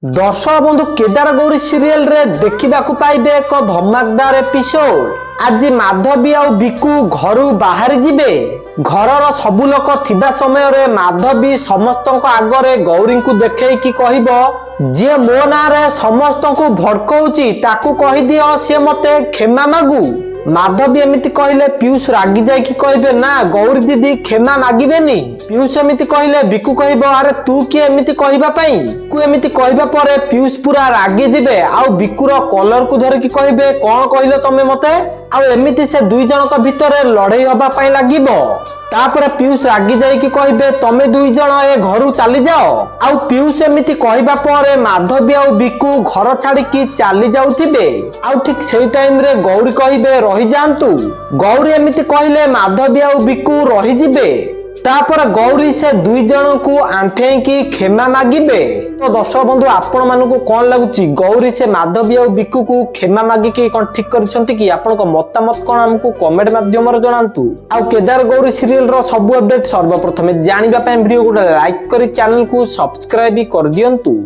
दर्शक बंधु केदार गौरी सीरियल रे देखा पाइबे एक धमाकदार एपिसोड। आज माधवी आ बिकु घरू बाहर जिबे। घरर सबु लोक थिबा समय रे माधवी समस्त आगरे गौरी को देखे कि कहब जे मो ना रे समस्त को भड़काउची ताकू कहि दियो से मते क्षमा मागू। माधवी एमिति कहले पीयूष रागी जाय कि कहबे ना गौरी दीदी क्षमा मागिबेनी। पीयूष एमिति कहले बिकु कहबो अरे तू कि एमिति कहबा पई को एमिति कहबा परे पीयूष पूरा रागी जिबे आ बिकुर कलर को धर कि कहबे कोन कहले तमे मते आ एमिति से दुई जनक भितरे लड़ाई होबा पई लागिबो। तापर पीयूष रागी जाय कि कहबे तमे दुई जण ए घरु चली जाओ। आ पीयूष एमिति कहबा परे माधवी आ बिकु घर छाड़ी कि चली जाउथिबे। आ ठीक सेही टाइम रे गौरी कहबे रही जांतु। गौरी एमिति कहले माधवी आ बिकु रही जिबे। तापर गौरी से दुई जन को आंठे की क्षमा मागिबे। तो दर्शक बंधु आपण मानकु कोन लागुची गौरी से माधवी आ बिकु को क्षमा मागी के कोन ठीक करछंती कि आपण को मतामत कोन हमकु कमेंट माध्यम रे जणांतु। आ केदार गौरी सीरियल रो सब अपडेट सर्वप्रथमे जानिबा पय वीडियो को लाइक करी चैनल को सब्सक्राइब कर दियंतु।